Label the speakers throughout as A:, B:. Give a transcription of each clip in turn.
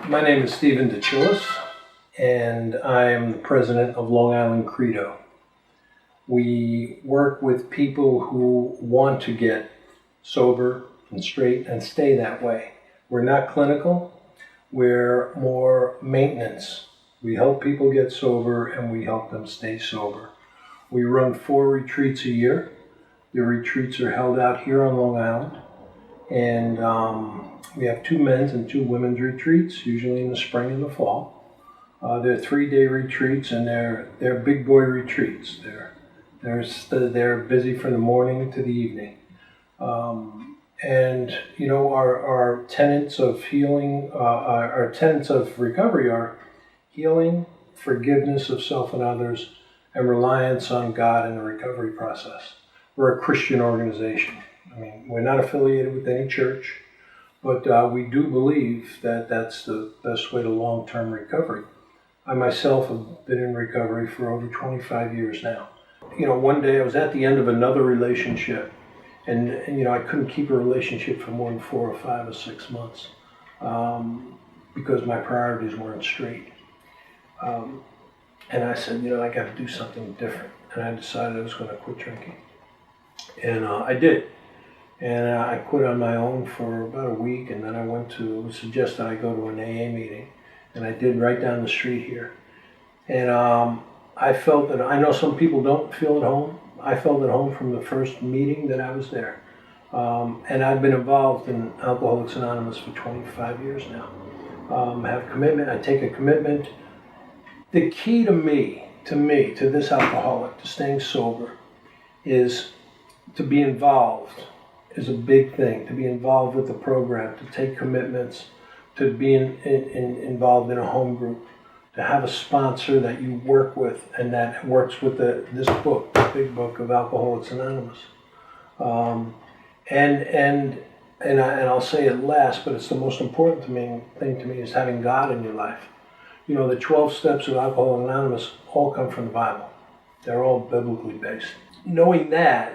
A: My name is stevedechill, and I am the president of Long Island Credo. We work with people who want to get sober and straight and stay that way. We're not clinical, we're more maintenance. We help people get sober and we help them stay sober. We run 4 retreats a year. The retreats are held out here on Long Island, and we have 2 men's and 2 women's retreats, usually in the spring and the fall. They're 3-day retreats, and they're big boy retreats. They're busy from the morning to the evening. And you know, our tenets of healing, our tenets of recovery are healing, forgiveness of self and others, and reliance on God in the recovery process. We're a Christian organization. I mean, we're not affiliated with any church, but we do believe that that's the best way to long-term recovery. I myself have been in recovery for over 25 years now. You know, one day I was at the end of another relationship, and you know, I couldn't keep a relationship for more than 4 or 5 or 6 months because my priorities weren't straight. And I said, you know, I got to do something different, and I decided I was going to quit drinking, and I did. And I quit on my own for about a week, and then it was suggested I go to an AA meeting, and I did right down the street here. And I felt that, I know some people don't feel at home. I felt at home from the first meeting that I was there. And I've been involved in Alcoholics Anonymous for 25 years now. I have commitment, I take a commitment. The key to me, to this alcoholic, to staying sober, is to be involved. Is a big thing, to be involved with the program, to take commitments, to be involved in a home group, to have a sponsor that you work with and that works with this book, the big book of Alcoholics Anonymous. And I'll say it last, but it's the most important thing to me is having God in your life. You know, the 12 steps of Alcoholics Anonymous all come from the Bible. They're all biblically based. Knowing that,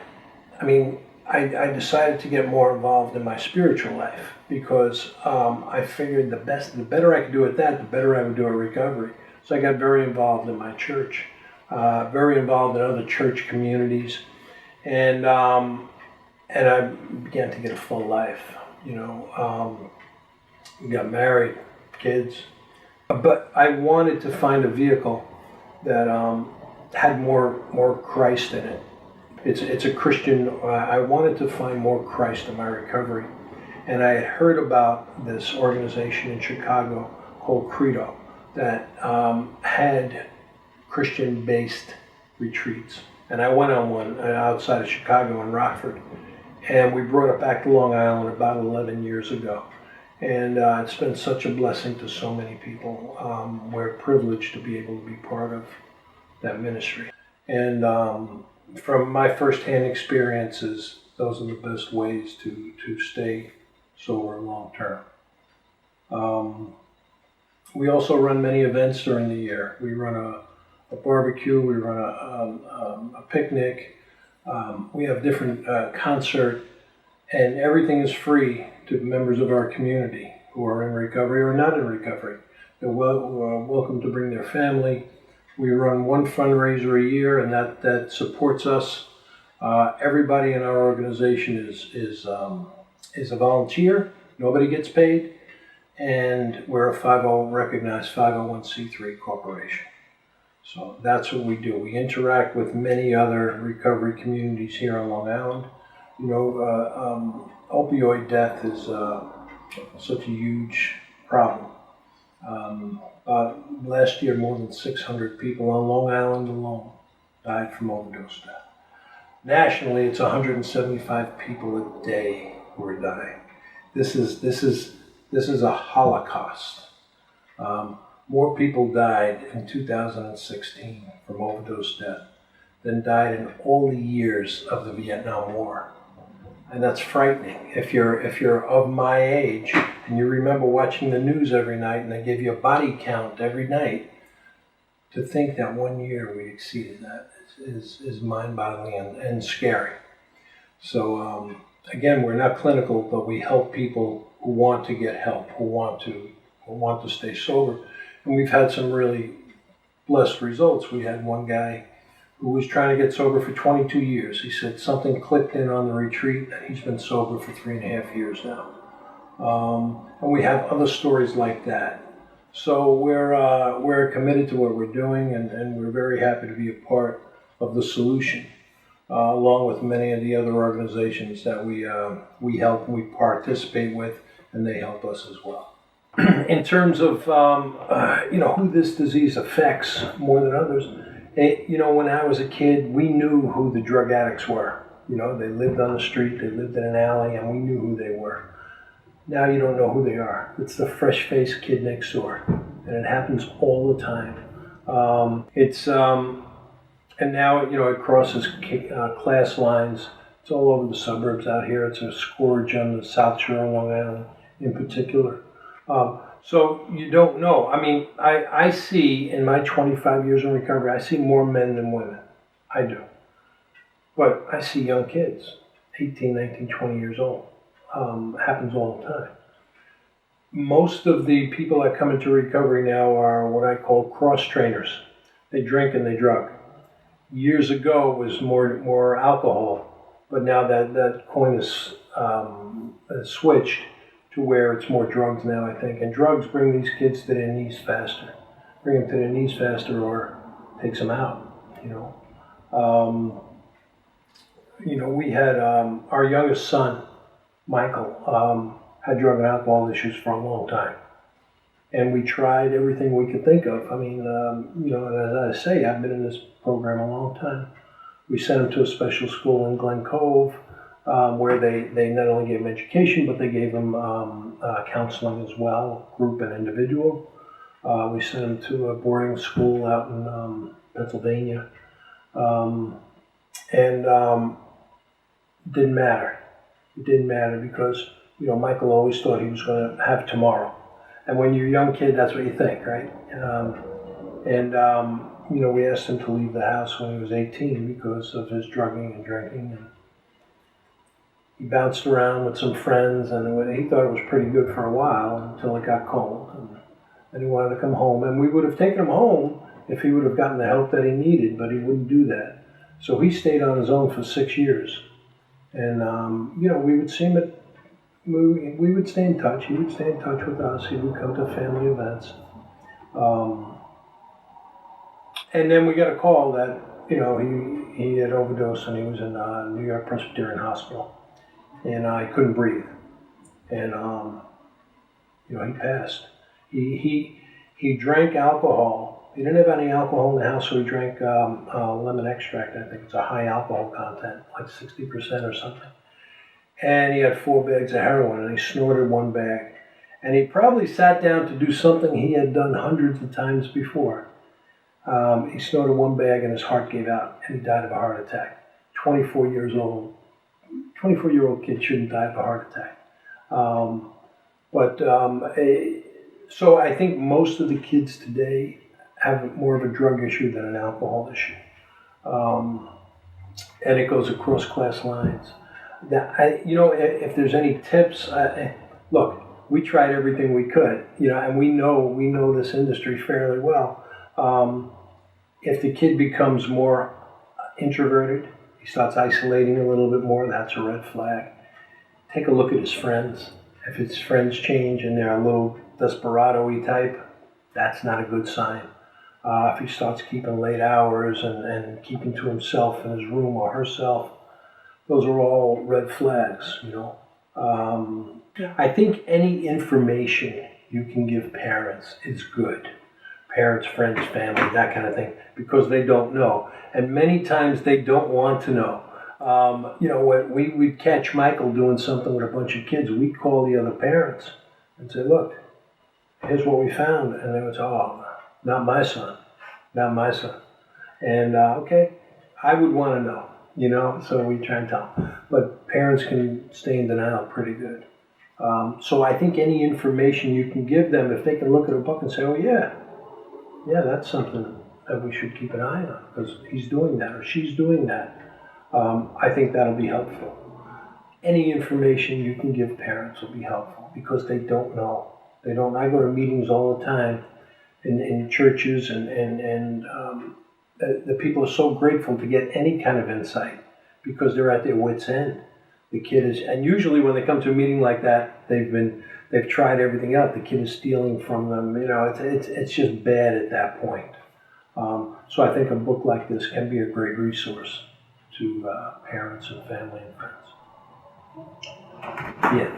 A: I mean, I decided to get more involved in my spiritual life because I figured the better I could do at that, the better I would do at recovery. So I got very involved in my church, very involved in other church communities, and I began to get a full life. You know, got married, kids, but I wanted to find a vehicle that had more Christ in it. It's a Christian. I wanted to find more Christ in my recovery, and I had heard about this organization in Chicago called Credo that had Christian-based retreats, and I went on one outside of Chicago in Rockford, and we brought it back to Long Island about 11 years ago, and it's been such a blessing to so many people. We're privileged to be able to be part of that ministry, and from my firsthand experiences, those are the best ways to stay sober long term. We also run many events during the year. We run a barbecue, we run a picnic, we have different concert, and everything is free to members of our community who are in recovery or not in recovery. They're welcome to bring their family. We run one fundraiser a year, and that supports us. Everybody in our organization is a volunteer. Nobody gets paid, and we're a recognized 501c3 corporation. So that's what we do. We interact with many other recovery communities here on Long Island. You know, opioid death is such a huge problem. Last year, more than 600 people on Long Island alone died from overdose death. Nationally, it's 175 people a day who are dying. This is a Holocaust. More people died in 2016 from overdose death than died in all the years of the Vietnam War. And that's frightening. If you're of my age and you remember watching the news every night and they give you a body count every night, to think that 1 year we exceeded that is mind-boggling and scary. So again, we're not clinical, but we help people who want to get help, who want to or want to stay sober. And we've had some really blessed results. We had one guy who was trying to get sober for 22 years. He said something clicked in on the retreat, and he's been sober for 3.5 years now. And we have other stories like that. So we're committed to what we're doing, and we're very happy to be a part of the solution, along with many of the other organizations that we help and we participate with, and they help us as well. In terms of who this disease affects more than others, when I was a kid, we knew who the drug addicts were. They lived on the street, they lived in an alley, and we knew who they were. Now you don't know who they are. It's the fresh-faced kid next door, and it happens all the time. And now it crosses class lines. It's all over the suburbs out here. It's a scourge on the South Shore of Long Island in particular. So you don't know. I mean, I see in my 25 years in recovery, I see more men than women. I do. But I see young kids, 18, 19, 20 years old. Happens all the time. Most of the people that come into recovery now are what I call cross-trainers. They drink and they drug. Years ago it was more alcohol, but now that coin is switched to where it's more drugs now, I think. And drugs bring these kids to their knees faster. Bring them to their knees faster or takes them out, we had our youngest son, Michael, had drug and alcohol issues for a long time. And we tried everything we could think of. I mean, and as I say, I've been in this program a long time. We sent him to a special school in Glen Cove, where they not only gave him education, but they gave him counseling as well, group and individual. We sent him to a boarding school out in Pennsylvania. It didn't matter. It didn't matter because, Michael always thought he was going to have tomorrow. And when you're a young kid, that's what you think, right? We asked him to leave the house when he was 18 because of his drugging and drinking. And he bounced around with some friends, and he thought it was pretty good for a while until it got cold. And then he wanted to come home. And we would have taken him home if he would have gotten the help that he needed, but he wouldn't do that. So he stayed on his own for 6 years. And, we would see him we would stay in touch. He would stay in touch with us. He would come to family events. And then we got a call that, he had overdosed and he was in New York Presbyterian Hospital. And I couldn't breathe. And, he passed. He drank alcohol. He didn't have any alcohol in the house, so he drank lemon extract. I think it's a high alcohol content, like 60% or something. And he had 4 bags of heroin, and he snorted 1 bag. And he probably sat down to do something he had done hundreds of times before. He snorted 1 bag, and his heart gave out, and he died of a heart attack. 24 years old. 24-year-old kid shouldn't die of a heart attack. So I think most of the kids today have more of a drug issue than an alcohol issue. And it goes across class lines. If there's any tips, look, we tried everything we could, and we know this industry fairly well. If the kid becomes more introverted, he starts isolating a little bit more, that's a red flag. Take a look at his friends. If his friends change and they're a little desperado-y type, that's not a good sign. If he starts keeping late hours and keeping to himself in his room or herself, those are all red flags, I think any information you can give parents is good. Parents, friends, family, that kind of thing, because they don't know. And many times they don't want to know. When we'd catch Michael doing something with a bunch of kids, we'd call the other parents and say, look, here's what we found. And they would say, oh, not my son, not my son. And, okay, I would want to know. So we try and tell. But parents can stay in denial pretty good. So I think any information you can give them, if they can look at a book and say, oh yeah, that's something that we should keep an eye on because he's doing that or she's doing that, I think that'll be helpful. Any information you can give parents will be helpful because they don't know. They don't. I go to meetings all the time in churches, and the people are so grateful to get any kind of insight because they're at their wits' end. The kid is, and usually when they come to a meeting like that, they've tried everything out. The kid is stealing from them. You know, it's just bad at that point. So I think a book like this can be a great resource to parents and family and friends. Yeah.